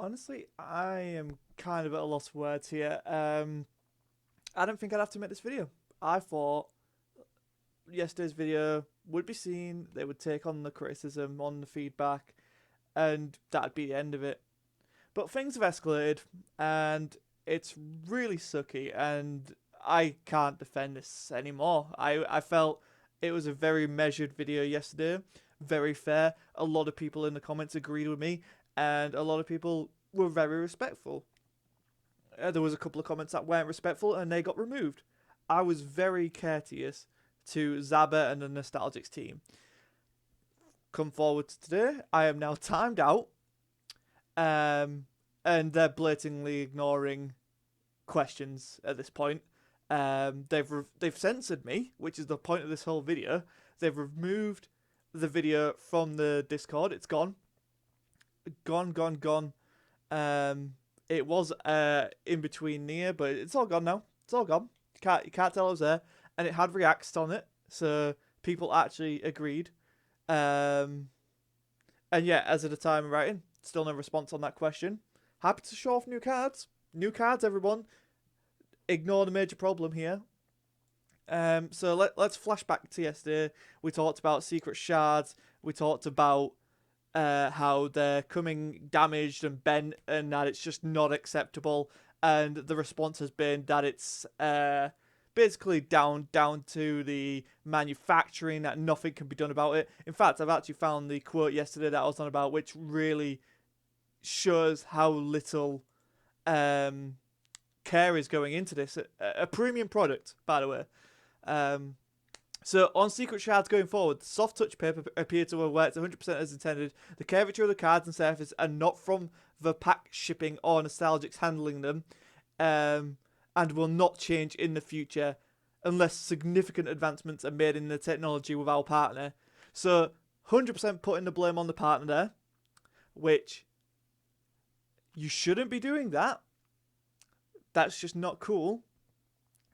Honestly, I am kind of at a loss for words here. I don't think I'd have to make this video. I thought yesterday's video would be seen, they would take on the criticism, on the feedback, and that'd be the end of it. But things have escalated, and it's really sucky, and I can't defend this anymore. I felt it was a very measured video yesterday, very fair. A lot of people in the comments agreed with me, and a lot of people were very respectful. There was a couple of comments that weren't respectful, and they got removed. I was very courteous to Zaba and the Nostalgix team. Come forward to today, I am now timed out, and they're blatantly ignoring questions at this point. They've censored me, which is the point of this whole video. They've removed the video from the Discord. It's gone, gone. It was in between near, but it's all gone now. It's all gone. You can't tell I was there, and it had reacts on it, so people actually agreed. And yeah, as of the time of writing, still no response on that question. Happy to show off new cards. New cards, everyone. Ignore the major problem here. So let's flash back to yesterday. We talked about secret shards. We talked about how they're coming damaged and bent, and that it's just not acceptable. And the response has been that it's basically down to the manufacturing, that nothing can be done about it. In fact, I've actually found the quote yesterday that I was on about, which really shows how little care is going into this. A premium product, by the way. So on secret shards going forward, soft touch paper appear to have worked 100% as intended. The curvature of the cards and surface are not from the pack shipping or Nostalgix handling them, and will not change in the future unless significant advancements are made in the technology with our partner. So 100% putting the blame on the partner there, which you shouldn't be doing that. That's just not cool.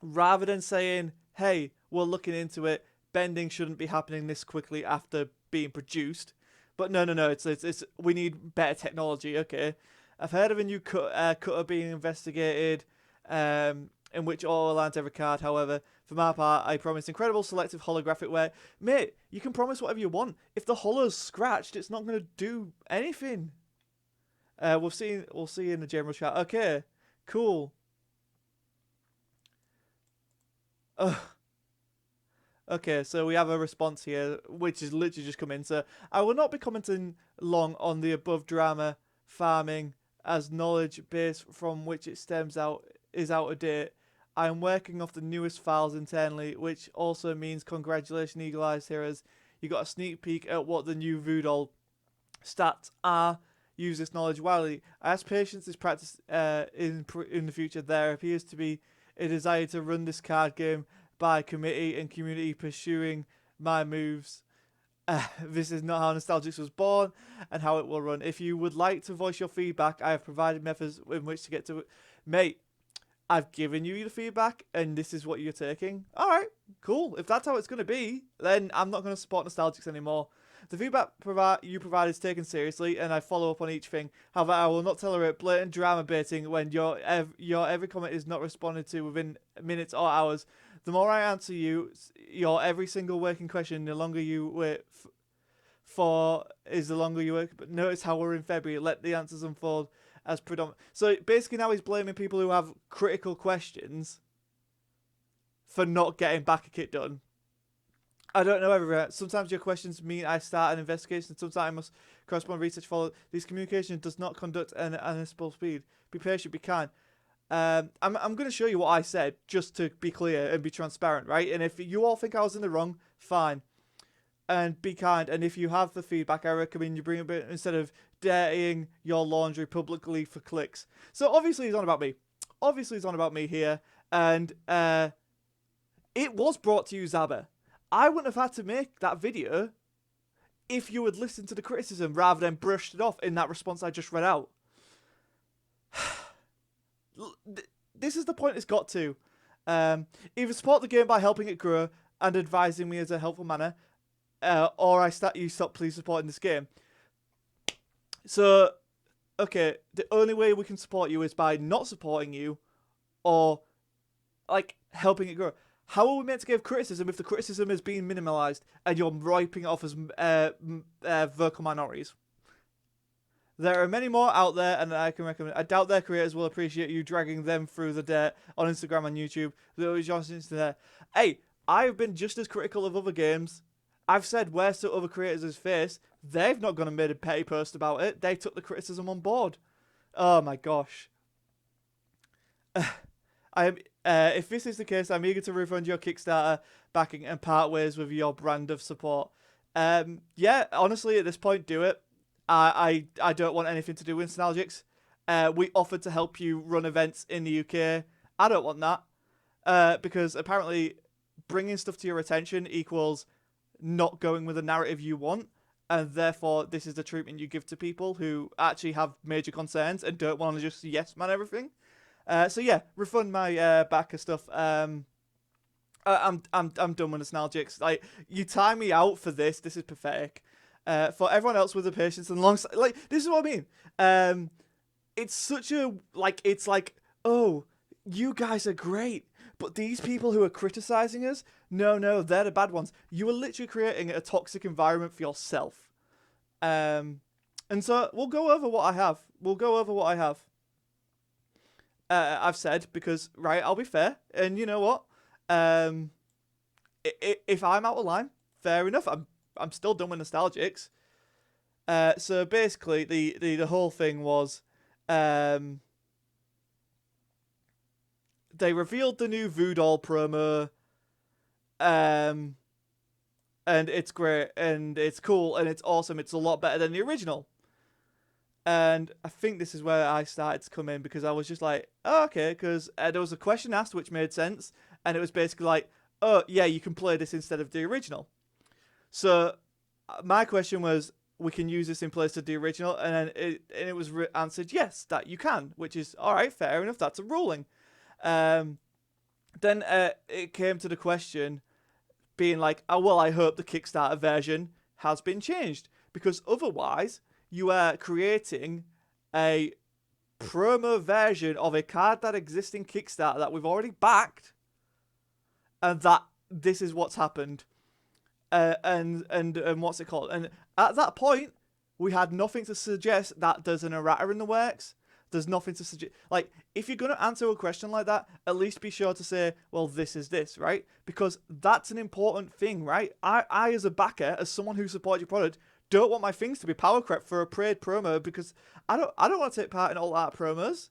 Rather than saying, hey, we're looking into it, bending shouldn't be happening this quickly after being produced. But no, it's we need better technology. Okay, I've heard of a new cutter being investigated, in which all aligns every card. However, for my part, I promise incredible selective holographic wear. Mate, you can promise whatever you want. If the holo's scratched, it's not going to do anything. We'll see in the general chat. Okay, cool. Okay, so we have a response here, which is literally just come in. So I will not be commenting long on the above drama farming, as knowledge base from which it stems out is out of date. I am working off the newest files internally, which also means congratulations, Eagle Eyes Heroes. You got a sneak peek at what the new Voodoo stats are. Use this knowledge widely. As patience is practiced in the future, there appears to be a desire to run this card game by committee and community pursuing my moves. This is not how Nostalgix was born and how it will run. If you would like to voice your feedback, I have provided methods in which to get to it. Mate, I've given you the feedback and this is what you're taking. Alright, cool. If that's how it's going to be, then I'm not going to support Nostalgix anymore. The feedback you provide is taken seriously, and I follow up on each thing. However, I will not tolerate blatant drama baiting when your every comment is not responded to within minutes or hours. The more I answer your every single working question, the longer you wait the longer you work. But notice how we're in February. Let the answers unfold as predominant. So basically now he's blaming people who have critical questions for not getting back a kit done. I don't know everywhere. Sometimes your questions mean I start an investigation. Sometimes I must correspond research follow. This communication does not conduct an admissible speed. Be patient, be kind. I'm going to show you what I said, just to be clear and be transparent, right? And if you all think I was in the wrong, fine. And be kind. And if you have the feedback, I recommend you bring a bit instead of dirtying your laundry publicly for clicks. So obviously he's on about me. Obviously he's on about me here. And it was brought to you, Zaba. I wouldn't have had to make that video if you had listened to the criticism rather than brushed it off in that response I just read out. This is the point it's got to. Either support the game by helping it grow and advising me as a helpful manner, or you stop please supporting this game. So okay, the only way we can support you is by not supporting you, or like helping it grow. How are we meant to give criticism if the criticism is being minimalized and you're wiping it off as vocal minorities? There are many more out there, and I can recommend. I doubt their creators will appreciate you dragging them through the dirt on Instagram and YouTube. Louis Johnson's there. Hey, I've been just as critical of other games. I've said worse to other creators' face. They've not gone and made a petty post about it. They took the criticism on board. Oh my gosh. I am. If this is the case, I'm eager to refund your Kickstarter backing and part ways with your brand of support. Yeah, honestly, at this point, do it. I don't want anything to do with Nostalgix. We offered to help you run events in the UK. I don't want that. Because apparently bringing stuff to your attention equals not going with the narrative you want. And therefore, this is the treatment you give to people who actually have major concerns and don't want to just yes man everything. So yeah, refund my backer stuff. I'm done with Nostalgix. Like, you time me out for this. This is pathetic. For everyone else with the patience and long, like, this is what I mean. It's such a it's like, oh, you guys are great, but these people who are criticizing us, no, they're the bad ones. You are literally creating a toxic environment for yourself. And so we'll go over what I have. I've said, because, right, I'll be fair, and you know what? If I'm out of line, fair enough. I'm still done with Nostalgix. So basically, the whole thing was, they revealed the new Voodoo promo, and it's great, and it's cool, and it's awesome. It's a lot better than the original. And I think this is where I started to come in, because I was just like, oh, okay, because there was a question asked which made sense, and it was basically like, oh, yeah, you can play this instead of the original. So my question was, we can use this in place of the original, and then it was answered, yes, that you can, which is, all right, fair enough, that's a ruling. Then it came to the question being like, oh, well, I hope the Kickstarter version has been changed, because otherwise you are creating a promo version of a card that exists in Kickstarter that we've already backed, and that this is what's happened. And what's it called? And at that point, we had nothing to suggest that there's an errata in the works. There's nothing to suggest. Like, if you're going to answer a question like that, at least be sure to say, well, this is this, right? Because that's an important thing, right? I as a backer, as someone who supports your product, don't want my things to be power crept for a paid promo, because I don't want to take part in all that promos.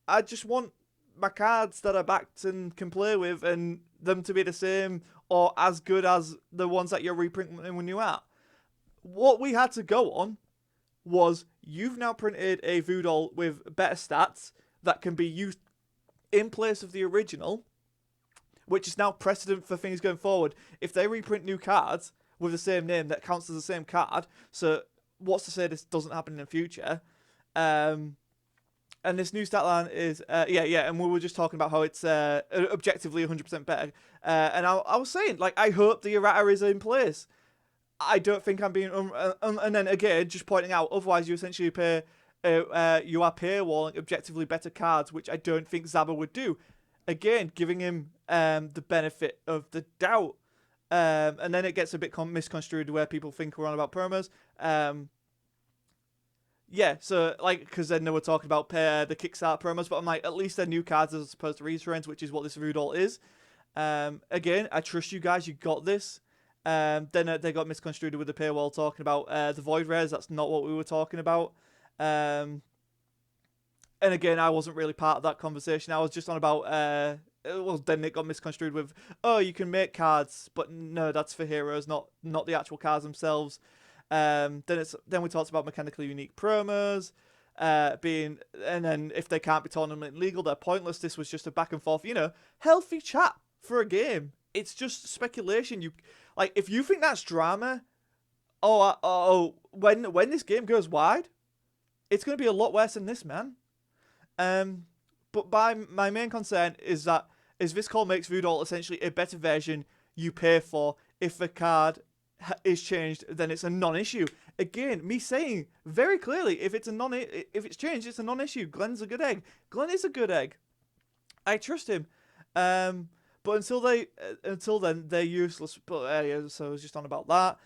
I just want my cards that are backed and can play with, and them to be the same or as good as the ones that you're reprinting when you're out. What we had to go on was, you've now printed a Voodoo with better stats that can be used in place of the original, which is now precedent for things going forward. If they reprint new cards with the same name, that counts as the same card. So what's to say this doesn't happen in the future? And this new stat line is, and we were just talking about how it's objectively 100% better. And I was saying, like, I hope the errata is in place. I don't think I'm being... and then, again, just pointing out, otherwise you essentially you are paywalling objectively better cards, which I don't think Zaba would do. Again, giving him the benefit of the doubt. And then it gets a bit misconstrued where people think we're on about promos. Yeah, so, like, because then they were talking about the Kickstarter promos, but I'm like, at least they're new cards as opposed to reprints, which is what this Voodoo is. Again, I trust you guys, you got this. Then they got misconstrued with the paywall talking about the Void Rares. That's not what we were talking about. And again, I wasn't really part of that conversation. I was just on about... well, then it got misconstrued with, oh, you can make cards, but no, that's for heroes, not the actual cards themselves. Then we talked about mechanically unique promos, and then if they can't be tournament legal, they're pointless. This was just a back and forth, healthy chat for a game. It's just speculation. If you think that's drama, when this game goes wide, it's going to be a lot worse than this, man. But my main concern is that this call makes Voodoo essentially a better version you pay for if the card is changed, then it's a non-issue. Again, me saying very clearly, if it's changed, it's a non-issue. Glenn's a good egg. Glenn is a good egg. I trust him. But until then, they're useless. But yeah, so I was just on about that.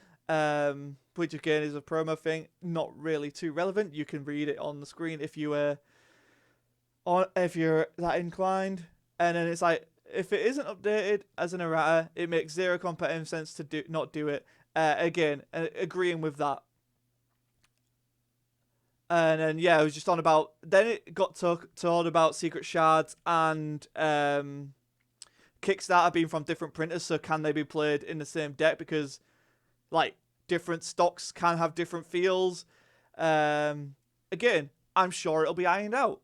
Which again is a promo thing, not really too relevant. You can read it on the screen if you're that inclined. And then it's like, if it isn't updated as an errata, it makes zero competitive sense to not do it. Again, agreeing with that. And then yeah, I was just on about. Then it got told about secret shards and Kickstarter being from different printers. So can they be played in the same deck? Because like different stocks can have different feels. Again, I'm sure it'll be ironed out.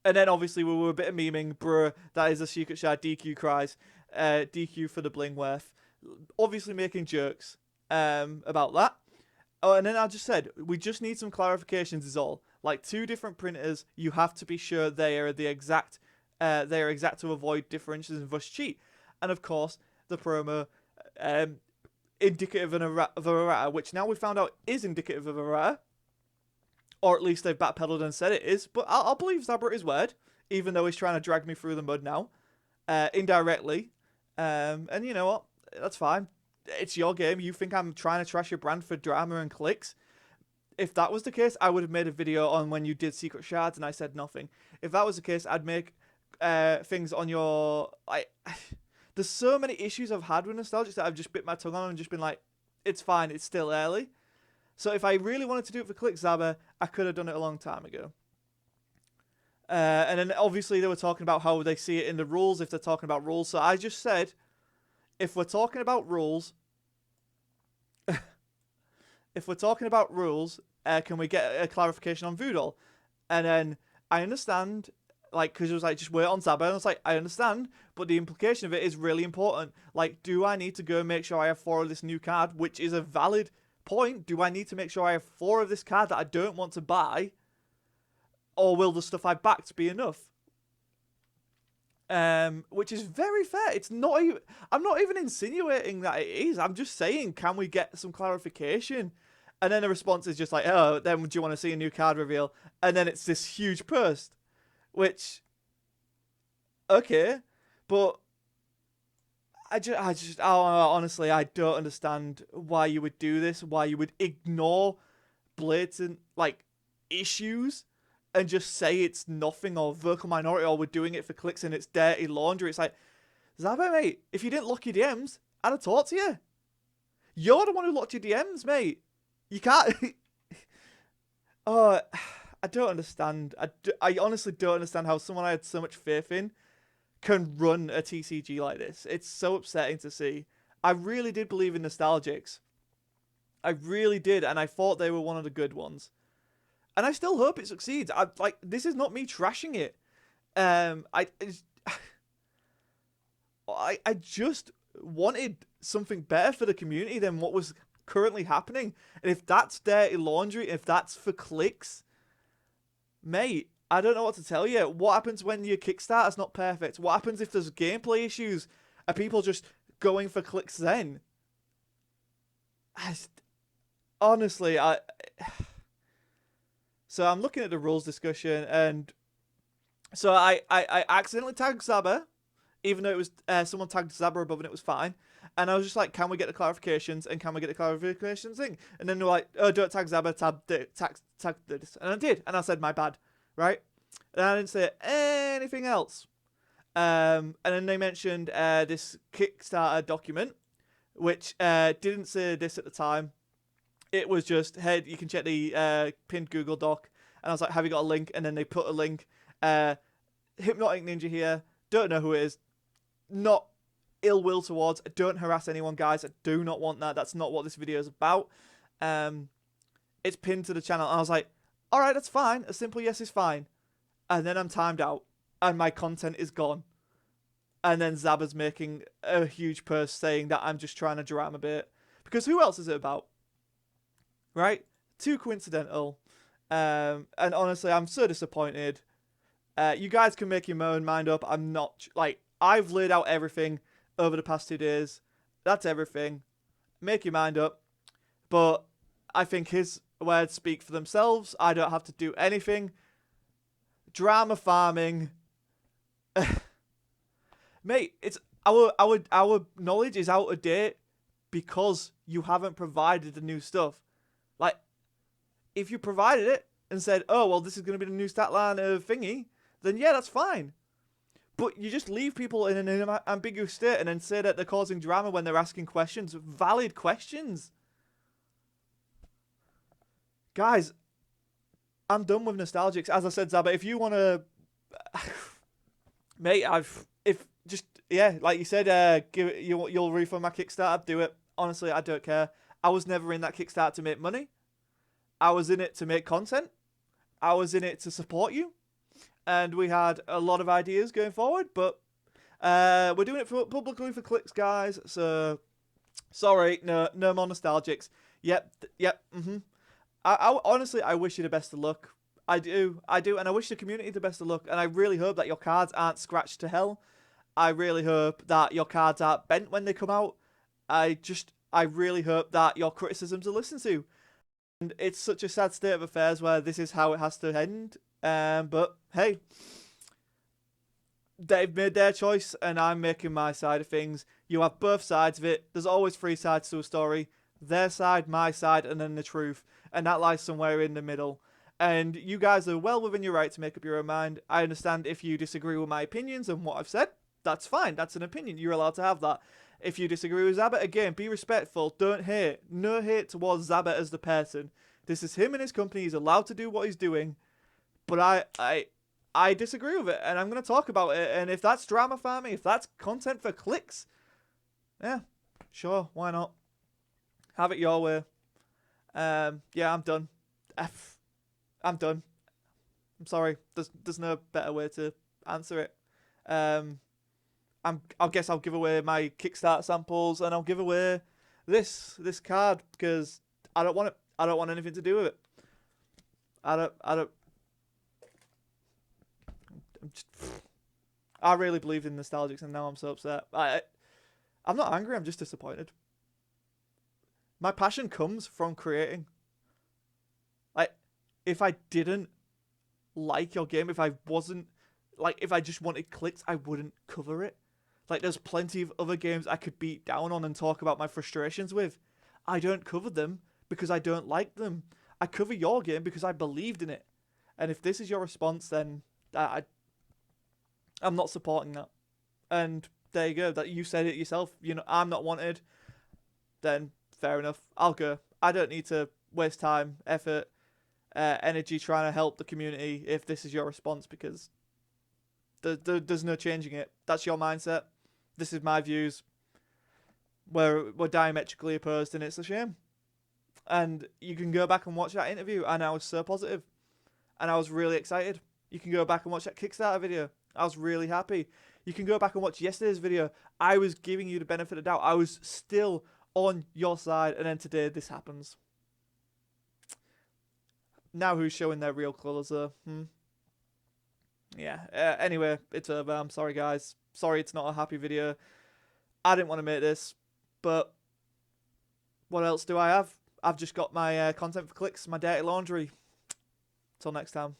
And then obviously we were a bit of memeing, bruh, that is a secret shard DQ cries. DQ for the Blingworth. Obviously making jokes about that. Oh, and then I just said, we just need some clarifications is all. Like 2 different printers, you have to be sure they are exact to avoid differences and thus cheat. And of course, the promo indicative of an errata, which now we found out is indicative of an errata. Or at least they've backpedaled and said it is. But I'll believe Zabra his word, even though he's trying to drag me through the mud now. Indirectly. And you know what? That's fine. It's your game. You think I'm trying to trash your brand for drama and clicks? If that was the case, I would have made a video on when you did secret shards and I said nothing. If that was the case, I'd make things on your... There's so many issues I've had with Nostalgix that I've just bit my tongue on and just been like, it's fine, it's still early. So if I really wanted to do it for Click Zabba, I could have done it a long time ago. And then obviously they were talking about how they see it in the rules, if they're talking about rules. So I just said, if we're talking about rules, can we get a clarification on Voodoo? And then I understand, like, because it was like, just wait on Zabba. And I was like, I understand, but the implication of it is really important. Like, do I need to go and make sure I have 4 of this new card, which is a valid point? Do I need to make sure I have 4 of this card that I don't want to buy? Or will the stuff I backed be enough? Which is very fair. It's not even, I'm not even insinuating that it is. I'm just saying, can we get some clarification? And then the response is just like, oh, then do you want to see a new card reveal? And then it's this huge post, which, okay, but honestly, I don't understand why you would do this, why you would ignore blatant, like, issues and just say it's nothing or vocal minority or we're doing it for clicks and it's dirty laundry. It's like, Zabba, mate, if you didn't lock your DMs, I'd have talked to you. You're the one who locked your DMs, mate. You can't... Oh, I don't understand. I honestly don't understand how someone I had so much faith in can run a TCG like this. It's so upsetting to see. I really did believe in Nostalgix. I really did, and I thought they were one of the good ones. And I still hope it succeeds. This is not me trashing it. I just wanted something better for the community than what was currently happening. And if that's dirty laundry, if that's for clicks, mate, I don't know what to tell you. What happens when your Kickstarter's not perfect? What happens if there's gameplay issues? Are people just going for clicks then? Honestly, So I'm looking at the rules discussion, and so I accidentally tagged Zabba, even though it was someone tagged Zabba above and it was fine. And I was just like, can we get the clarifications? And can we get the clarifications thing? And then they're like, oh, don't tag Zabba, tag this. And I did. And I said, my bad. Right? And I didn't say anything else. And then they mentioned this Kickstarter document, which didn't say this at the time. It was just, hey, you can check the pinned Google Doc. And I was like, have you got a link? And then they put a link. Hypnotic Ninja here. Don't know who it is. Not ill will towards. Don't harass anyone, guys. I do not want that. That's not what this video is about. It's pinned to the channel. And I was like, all right, that's fine. A simple yes is fine. And then I'm timed out. And my content is gone. And then Zabba's making a huge post saying that I'm just trying to drama bait. Because who else is it about? Right? Too coincidental. And honestly, I'm so disappointed. You guys can make your own mind up. I'm not... Like, I've laid out everything over the past 2 days. That's everything. make your mind up. But I think his words speak for themselves. I don't have to do anything. Drama farming. Mate, it's our knowledge is out of date because you haven't provided the new stuff. Like, if you provided it and said, oh, well, this is going to be the new stat line of thingy, then yeah, that's fine. But you just leave people in an ambiguous state and then say that they're causing drama when they're asking questions. Valid questions. Guys, I'm done with Nostalgix. As I said, Zabba, if you want to... Mate, like you said, you'll refund my Kickstarter, do it. Honestly, I don't care. I was never in that Kickstarter to make money. I was in it to make content. I was in it to support you. And we had a lot of ideas going forward, but we're doing it publicly for clicks, guys. So, sorry, no more Nostalgix. Yep. I honestly, I wish you the best of luck. I do, and I wish the community the best of luck. And I really hope that your cards aren't scratched to hell. I really hope that your cards aren't bent when they come out. I really hope that your criticisms are listened to. And it's such a sad state of affairs where this is how it has to end. But hey, they've made their choice and I'm making my side of things. You have both sides of it. There's always three sides to a story. Their side, my side, and then the truth. And that lies somewhere in the middle. And you guys are well within your right to make up your own mind. I understand if you disagree with my opinions and what I've said. That's fine. That's an opinion. You're allowed to have that. If you disagree with Zabba, again, be respectful. Don't hate. No hate towards Zabba as the person. This is him and his company. He's allowed to do what he's doing. But I disagree with it. And I'm going to talk about it. And if that's drama farming, if that's content for clicks, yeah, sure. Why not? Have it your way. Yeah, I'm done. I'm done. I'm sorry. There's no better way to answer it. I guess I'll give away my Kickstarter samples and I'll give away this card because I don't want it. I don't want anything to do with it. I really believed in Nostalgix and now I'm so upset. I'm not angry. I'm just disappointed. My passion comes from creating. Like, if I didn't like your game, if I just wanted clicks, I wouldn't cover it. Like, there's plenty of other games I could beat down on and talk about my frustrations with. I don't cover them because I don't like them. I cover your game because I believed in it. And if this is your response, then I'm not supporting that. And there you go. That you said it yourself. You know, I'm not wanted. Then fair enough. I'll go. I don't need to waste time, effort, energy trying to help the community if this is your response because there's no changing it. That's your mindset. This is my views. We're diametrically opposed and it's a shame. And you can go back and watch that interview and I was so positive. And I was really excited. You can go back and watch that Kickstarter video. I was really happy. You can go back and watch yesterday's video. I was giving you the benefit of doubt. I was still on your side. And then today this happens. Now who's showing their real colours though? Yeah. Anyway, it's over. I'm sorry, guys. Sorry it's not a happy video. I didn't want to make this. But what else do I have? I've just got my content for clicks, my dirty laundry. Till next time.